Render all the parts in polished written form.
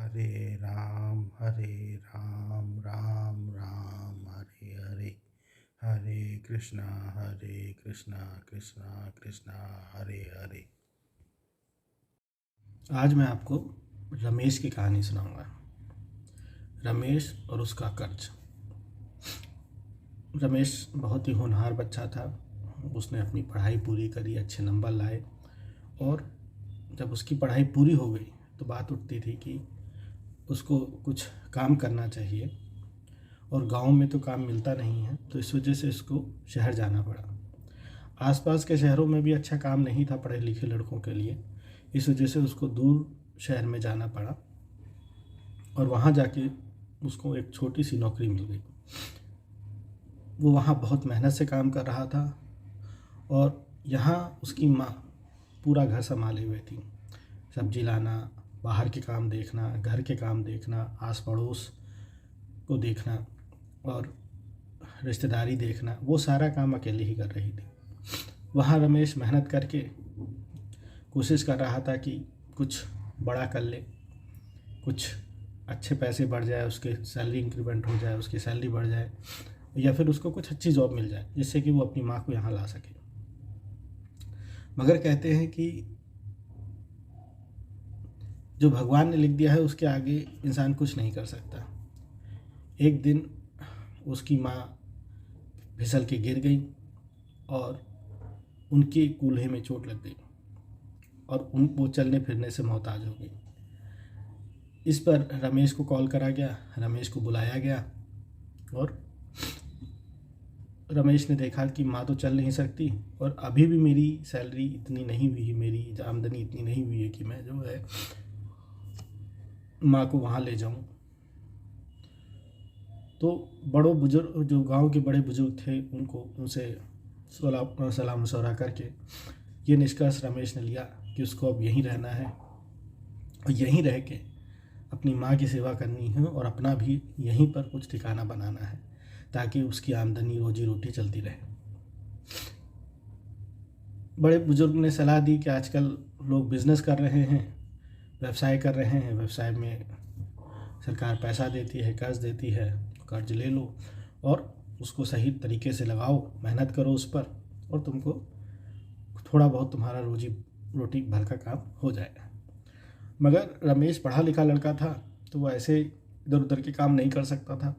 हरे राम राम राम हरे हरे, हरे कृष्णा कृष्णा कृष्णा हरे हरे। आज मैं आपको रमेश की कहानी सुनाऊंगा। रमेश और उसका कर्ज। रमेश बहुत ही होनहार बच्चा था। उसने अपनी पढ़ाई पूरी करी, अच्छे नंबर लाए, और जब उसकी पढ़ाई पूरी हो गई तो बात उठती थी कि उसको कुछ काम करना चाहिए, और गांव में तो काम मिलता नहीं है, तो इस वजह से इसको शहर जाना पड़ा। आसपास के शहरों में भी अच्छा काम नहीं था पढ़े लिखे लड़कों के लिए, इस वजह से उसको दूर शहर में जाना पड़ा, और वहाँ जाके उसको एक छोटी सी नौकरी मिल गई। वो वहाँ बहुत मेहनत से काम कर रहा था, और यहाँ उसकी माँ पूरा घर संभाले हुए थी। सब्जी लाना, बाहर के काम देखना, घर के काम देखना, आस पड़ोस को देखना और रिश्तेदारी देखना, वो सारा काम अकेले ही कर रही थी। वहाँ रमेश मेहनत करके कोशिश कर रहा था कि कुछ बड़ा कर ले, कुछ अच्छे पैसे बढ़ जाए, उसके सैलरी इंक्रीमेंट हो जाए, उसकी सैलरी बढ़ जाए, या फिर उसको कुछ अच्छी जॉब मिल जाए जिससे कि वो अपनी माँ को यहाँ ला सके। मगर कहते हैं कि जो भगवान ने लिख दिया है उसके आगे इंसान कुछ नहीं कर सकता। एक दिन उसकी माँ फिसल के गिर गई और उनके कूल्हे में चोट लग गई, और वो चलने फिरने से मोहताज हो गई। इस पर रमेश को कॉल करा गया, रमेश को बुलाया गया, और रमेश ने देखा कि माँ तो चल नहीं सकती, और अभी भी मेरी सैलरी इतनी नहीं हुई है, मेरी आमदनी इतनी नहीं हुई है कि मैं जो है माँ को वहाँ ले जाऊँ। तो बड़ों बुजुर्ग, जो गांव के बड़े बुजुर्ग थे, उनसे सलाम मशवरा करके ये निष्कर्ष रमेश ने लिया कि उसको अब यहीं रहना है, और यहीं रह के अपनी माँ की सेवा करनी है, और अपना भी यहीं पर कुछ ठिकाना बनाना है ताकि उसकी आमदनी रोजी रोटी चलती रहे। बड़े बुजुर्ग ने सलाह दी कि आजकल लोग बिज़नेस कर रहे हैं, व्यवसाय कर रहे हैं, व्यवसाय में सरकार पैसा देती है, कर्ज देती है, कर्ज ले लो और उसको सही तरीके से लगाओ, मेहनत करो उस पर, और तुमको थोड़ा बहुत तुम्हारा रोजी रोटी भर का काम हो जाएगा। मगर रमेश पढ़ा लिखा लड़का था, तो वो ऐसे इधर उधर के काम नहीं कर सकता था।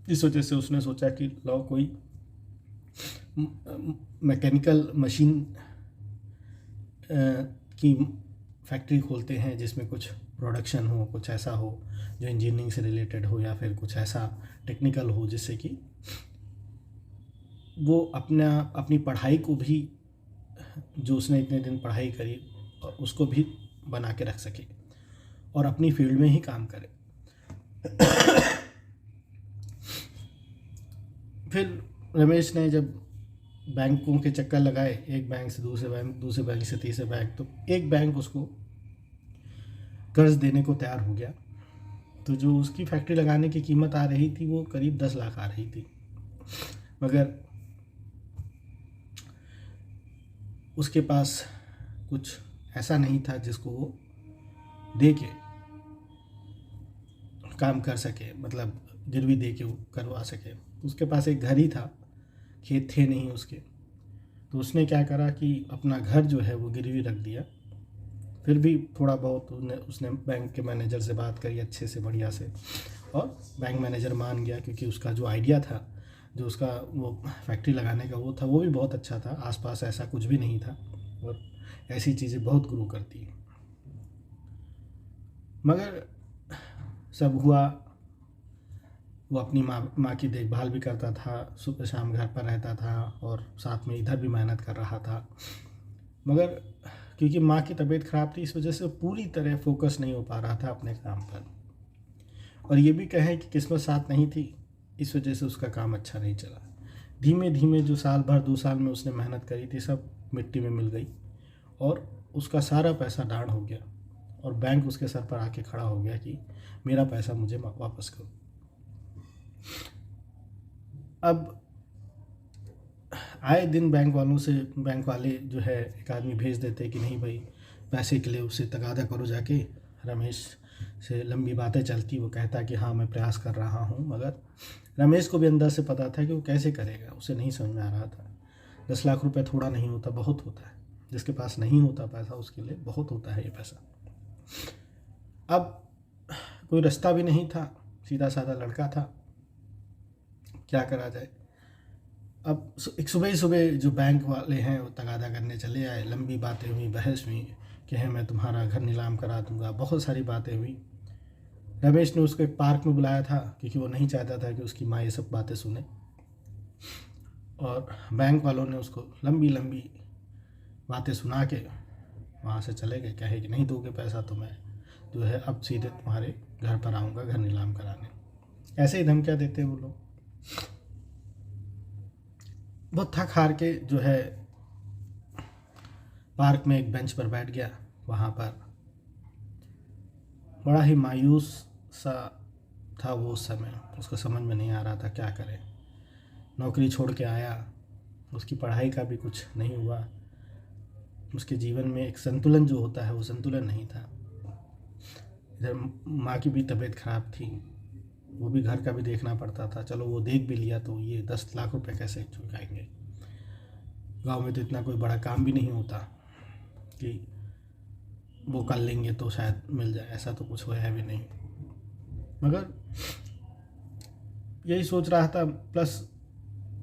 इस वजह से उसने सोचा कि लो कोई मैकेनिकल मशीन की फैक्ट्री खोलते हैं जिसमें कुछ प्रोडक्शन हो, कुछ ऐसा हो जो इंजीनियरिंग से रिलेटेड हो, या फिर कुछ ऐसा टेक्निकल हो जिससे कि वो अपनी पढ़ाई को भी, जो उसने इतने दिन पढ़ाई करी, उसको भी बना के रख सके और अपनी फील्ड में ही काम करे। फिर रमेश ने जब बैंकों के चक्कर लगाए, एक बैंक से दूसरे बैंक, दूसरे बैंक से तीसरे बैंक, तो एक बैंक उसको कर्ज देने को तैयार हो गया। तो जो उसकी फैक्ट्री लगाने की कीमत आ रही थी वो करीब 10 लाख आ रही थी, मगर उसके पास कुछ ऐसा नहीं था जिसको वो दे के काम कर सके, मतलब गिरवी दे के वो करवा सके। उसके पास एक घर ही था, खेत थे नहीं उसके। तो उसने क्या करा कि अपना घर जो है वो गिरवी रख दिया। फिर भी थोड़ा बहुत उसने बैंक के मैनेजर से बात करी अच्छे से, बढ़िया से, और बैंक मैनेजर मान गया, क्योंकि उसका जो आइडिया था, जो उसका वो फैक्ट्री लगाने का वो था, वो भी बहुत अच्छा था। आसपास ऐसा कुछ भी नहीं था, और ऐसी चीज़ें बहुत ग्रो करती हैं। मगर सब हुआ, वो अपनी माँ की देखभाल भी करता था, सुबह शाम घर पर रहता था, और साथ में इधर भी मेहनत कर रहा था। मगर क्योंकि माँ की तबीयत ख़राब थी, इस वजह से पूरी तरह फोकस नहीं हो पा रहा था अपने काम पर, और ये भी कहें कि किस्मत साथ नहीं थी, इस वजह से उसका काम अच्छा नहीं चला। धीमे धीमे जो साल भर 2 साल में उसने मेहनत करी थी, सब मिट्टी में मिल गई, और उसका सारा पैसा डांड हो गया, और बैंक उसके सर पर आके खड़ा हो गया कि मेरा पैसा मुझे वापस करो। अब आए दिन बैंक वाले जो है एक आदमी भेज देते कि नहीं भाई, पैसे के लिए उससे तगादा करो जाके, रमेश से लंबी बातें चलती, वो कहता कि हाँ मैं प्रयास कर रहा हूँ, मगर रमेश को भी अंदर से पता था कि वो कैसे करेगा, उसे नहीं समझ में आ रहा था। 10 लाख रुपए थोड़ा नहीं होता, बहुत होता है। जिसके पास नहीं होता पैसा उसके लिए बहुत होता है ये पैसा। अब कोई रास्ता भी नहीं था, सीधा साधा लड़का था, क्या करा जाए। अब एक सुबह ही सुबह जो बैंक वाले हैं वो तगादा करने चले आए, लंबी बातें हुई, बहस हुई कि है मैं तुम्हारा घर नीलाम करा दूंगा, बहुत सारी बातें हुई। रमेश ने उसको एक पार्क में बुलाया था क्योंकि वो नहीं चाहता था कि उसकी माँ ये सब बातें सुने, और बैंक वालों ने उसको लंबी लंबी बातें सुना के वहाँ से चले गए। कहे कि नहीं दोगे पैसा तो मैं जो है अब सीधे तुम्हारे घर पर आऊँगा घर नीलाम कराने। ऐसे ही धमकियाँ देते हैं वो लोग। बहुत थक हार के जो है पार्क में एक बेंच पर बैठ गया। वहाँ पर बड़ा ही मायूस सा था वो उस समय, उसको समझ में नहीं आ रहा था क्या करे। नौकरी छोड़ के आया, उसकी पढ़ाई का भी कुछ नहीं हुआ, उसके जीवन में एक संतुलन जो होता है वो संतुलन नहीं था। इधर माँ की भी तबीयत खराब थी, वो भी घर का भी देखना पड़ता था। चलो वो देख भी लिया तो ये 10 लाख रुपए कैसे चुकाएंगे। गांव में तो इतना कोई बड़ा काम भी नहीं होता कि वो कर लेंगे तो शायद मिल जाए, ऐसा तो कुछ है भी नहीं। मगर यही सोच रहा था, प्लस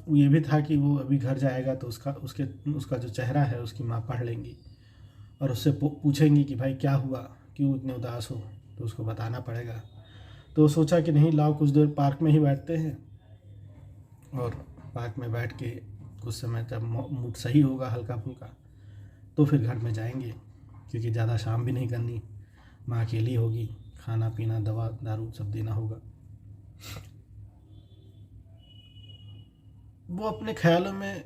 ये भी था कि वो अभी घर जाएगा तो उसका जो चेहरा है उसकी माँ पढ़ लेंगी और उससे पूछेंगी कि भाई क्या हुआ, क्यों इतने उदास हो, तो उसको बताना पड़ेगा। तो सोचा कि नहीं लाओ कुछ देर पार्क में ही बैठते हैं, और पार्क में बैठ के कुछ समय जब मूड सही होगा हल्का फुल्का तो फिर घर में जाएंगे, क्योंकि ज़्यादा शाम भी नहीं करनी, माँ अकेली होगी, खाना पीना दवा दारू सब देना होगा। वो अपने ख्यालों में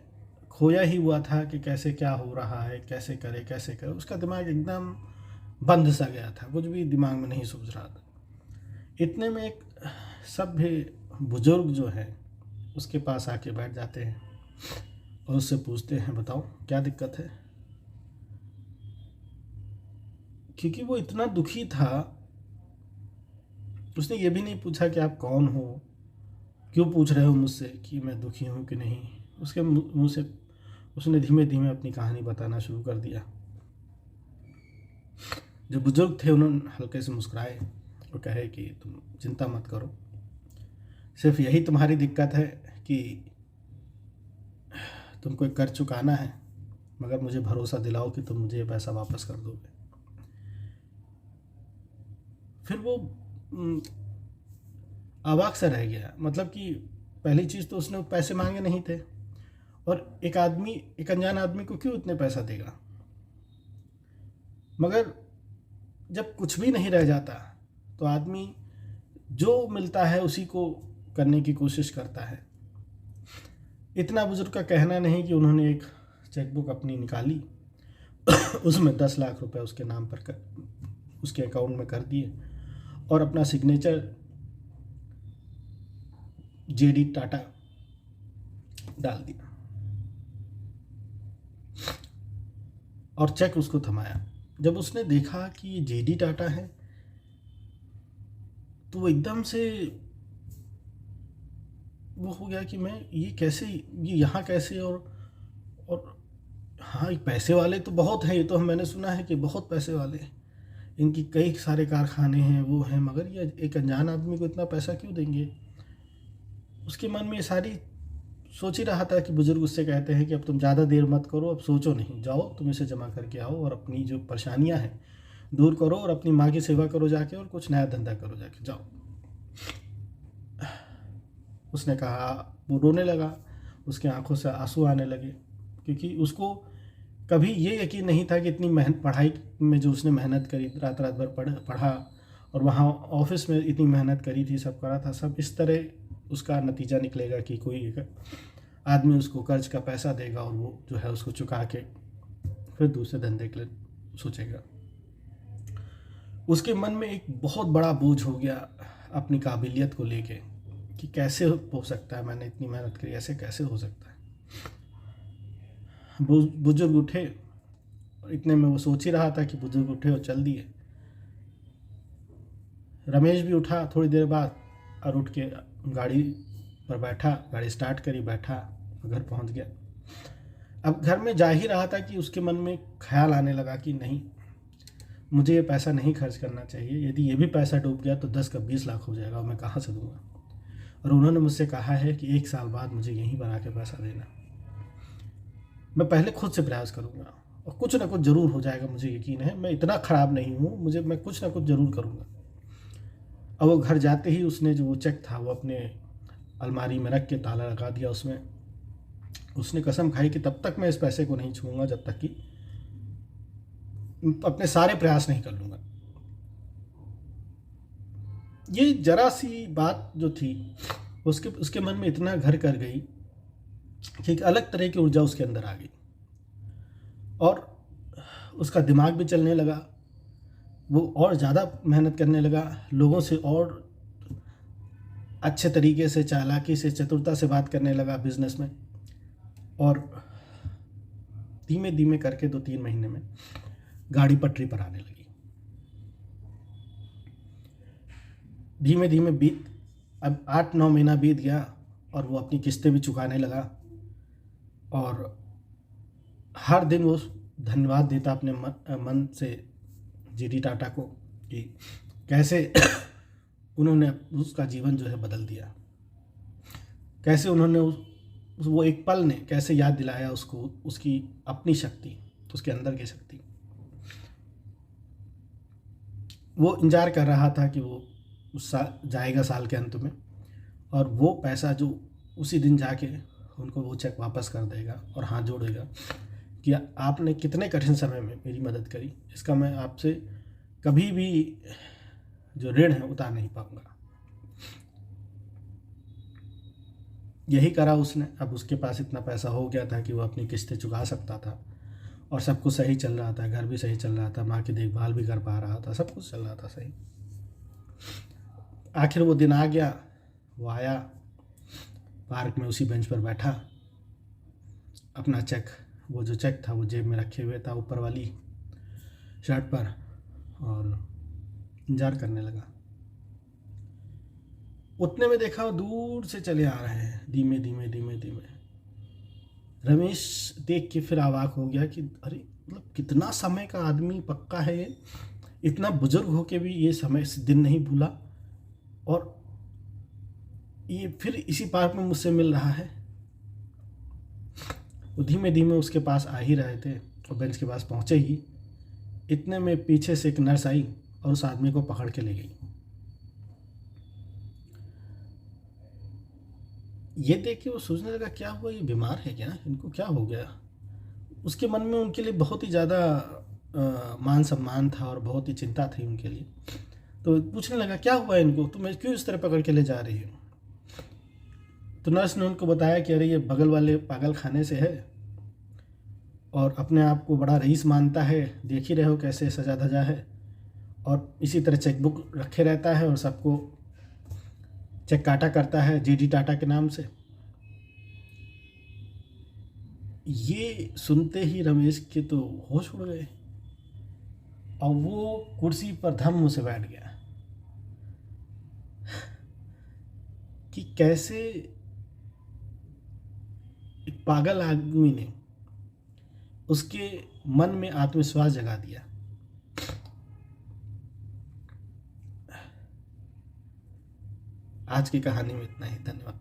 खोया ही हुआ था कि कैसे क्या हो रहा है, कैसे करे। उसका दिमाग एकदम बंद सा गया था, कुछ भी दिमाग में नहीं सोच रहा था। इतने में एक सभ्य बुजुर्ग जो है उसके पास आके बैठ जाते हैं और उससे पूछते हैं बताओ क्या दिक्कत है। क्योंकि वो इतना दुखी था, उसने ये भी नहीं पूछा कि आप कौन हो, क्यों पूछ रहे हो मुझसे कि मैं दुखी हूँ कि नहीं। उसके मुंह से उसने धीमे धीमे अपनी कहानी बताना शुरू कर दिया। जो बुजुर्ग थे उन्होंने हल्के से मुस्कुराए और कहे कि तुम चिंता मत करो, सिर्फ यही तुम्हारी दिक्कत है कि तुमको एक कर्ज चुकाना है, मगर मुझे भरोसा दिलाओ कि तुम मुझे ये पैसा वापस कर दोगे। फिर वो अवाक सा रह गया। मतलब कि पहली चीज़ तो उसने पैसे मांगे नहीं थे, और एक अनजान आदमी को क्यों इतने पैसा देगा। मगर जब कुछ भी नहीं रह जाता तो आदमी जो मिलता है उसी को करने की कोशिश करता है। इतना बुजुर्ग का कहना नहीं कि उन्होंने एक चेकबुक अपनी निकाली उसमें 10 लाख रुपए उसके नाम पर उसके अकाउंट में कर दिए और अपना सिग्नेचर जेडी टाटा डाल दिया और चेक उसको थमाया। जब उसने देखा कि ये जेडी टाटा है तो वो एकदम से वो हो गया कि मैं ये यहाँ कैसे, और हाँ पैसे वाले तो बहुत हैं, ये तो मैंने सुना है कि बहुत पैसे वाले हैं, इनकी कई सारे कारखाने हैं वो हैं, मगर ये एक अनजान आदमी को इतना पैसा क्यों देंगे। उसके मन में ये सारी सोच ही रहा था कि बुजुर्ग उससे कहते हैं कि अब तुम ज़्यादा देर मत करो, अब सोचो नहीं, जाओ तुम इसे जमा करके आओ और अपनी जो परेशानियां हैं दूर करो और अपनी माँ की सेवा करो जाके, और कुछ नया धंधा करो जाके, जाओ। उसने कहा, वो रोने लगा, उसके आंखों से आंसू आने लगे, क्योंकि उसको कभी ये यकीन नहीं था कि इतनी पढ़ाई में जो उसने मेहनत करी, रात रात भर पढ़ा और वहाँ ऑफिस में इतनी मेहनत करी थी, सब करा था, सब इस तरह उसका नतीजा निकलेगा कि कोई आदमी उसको कर्ज का पैसा देगा और वो जो है उसको चुका के फिर दूसरे धंधे के लिए सोचेगा। उसके मन में एक बहुत बड़ा बोझ हो गया अपनी काबिलियत को लेके कि कैसे हो सकता है, मैंने इतनी मेहनत करी, ऐसे कैसे हो सकता है। बुजुर्ग उठे, इतने में वो सोच ही रहा था कि बुजुर्ग उठे और चल दिए। रमेश भी उठा थोड़ी देर बाद और उठ के गाड़ी पर बैठा, गाड़ी स्टार्ट करी, बैठा, घर पहुंच गया। अब घर में जा ही रहा था कि उसके मन में ख्याल आने लगा कि नहीं, मुझे ये पैसा नहीं खर्च करना चाहिए, यदि ये भी पैसा डूब गया तो 10 का 20 लाख हो जाएगा और मैं कहाँ से दूंगा। और उन्होंने मुझसे कहा है कि 1 साल बाद मुझे यहीं बना के पैसा देना। मैं पहले खुद से प्रयास करूँगा और कुछ ना कुछ ज़रूर हो जाएगा, मुझे यकीन है, मैं इतना ख़राब नहीं हूँ, मैं कुछ ना कुछ ज़रूर करूँगा। और वो घर जाते ही उसने जो वो चेक था वो अपने अलमारी में रख के ताला लगा दिया उसमें। उसने कसम खाई कि तब तक मैं इस पैसे को नहीं छूऊंगा जब तक कि अपने सारे प्रयास नहीं कर लूँगा। ये जरा सी बात जो थी उसके मन में इतना घर कर गई कि एक अलग तरह की ऊर्जा उसके अंदर आ गई और उसका दिमाग भी चलने लगा। वो और ज़्यादा मेहनत करने लगा, लोगों से और अच्छे तरीके से, चालाकी से, चतुरता से बात करने लगा बिजनेस में। और धीमे धीमे करके 2-3 महीने में गाड़ी पटरी पर आने लगी। धीमे धीमे अब 8-9 महीना बीत गया और वो अपनी किस्तें भी चुकाने लगा और हर दिन वो धन्यवाद देता अपने मन से जीडी टाटा को कि कैसे उन्होंने उसका जीवन जो है बदल दिया, कैसे उन्होंने वो एक पल ने कैसे याद दिलाया उसको उसकी अपनी शक्ति, उसके अंदर की शक्ति। वो इंतजार कर रहा था कि वो जाएगा साल के अंत में और वो पैसा जो उसी दिन जाके उनको वो चेक वापस कर देगा और हाथ जोड़ेगा कि आपने कितने कठिन समय में मेरी मदद करी, इसका मैं आपसे कभी भी जो ऋण है उतार नहीं पाऊंगा। यही करा उसने। अब उसके पास इतना पैसा हो गया था कि वो अपनी किस्तें चुका सकता था और सब कुछ सही चल रहा था, घर भी सही चल रहा था, माँ की देखभाल भी कर पा रहा था, सब कुछ चल रहा था सही। आखिर वो दिन आ गया। वो आया, पार्क में उसी बेंच पर बैठा, अपना वो जो चेक था वो जेब में रखे हुए था ऊपर वाली शर्ट पर, और इंतजार करने लगा। उतने में देखा वो दूर से चले आ रहे हैं, धीमे धीमे धीमे धीमे। रमेश देख के फिर अवाक हो गया कि अरे, मतलब कितना समय का आदमी पक्का है ये, इतना बुजुर्ग होके भी ये समय दिन नहीं भूला और ये फिर इसी पार्क में मुझसे मिल रहा है। वो धीमे धीमे उसके पास आ ही रहे थे और बेंच के पास पहुंचे ही इतने में पीछे से एक नर्स आई और उस आदमी को पकड़ के ले गई। ये देख के वो सोचने लगा क्या हुआ, ये बीमार है क्या, इनको क्या हो गया। उसके मन में उनके लिए बहुत ही ज़्यादा मान सम्मान था और बहुत ही चिंता थी उनके लिए। तो पूछने लगा क्या हुआ इनको, तुम्हें क्यों इस तरह पकड़ के ले जा रही हो। तो नर्स ने उनको बताया कि अरे ये बगल वाले पागल खाने से है और अपने आप को बड़ा रईस मानता है, देख ही रहे हो कैसे सजा धजा है, और इसी तरह चेकबुक रखे रहता है और सबको चेक काटा करता है जीडी टाटा के नाम से। ये सुनते ही रमेश के तो होश उड़ गए और वो कुर्सी पर धम से बैठ गया कि कैसे एक पागल आदमी ने उसके मन में आत्मविश्वास जगा दिया। आज की कहानी में इतना ही। धन्यवाद।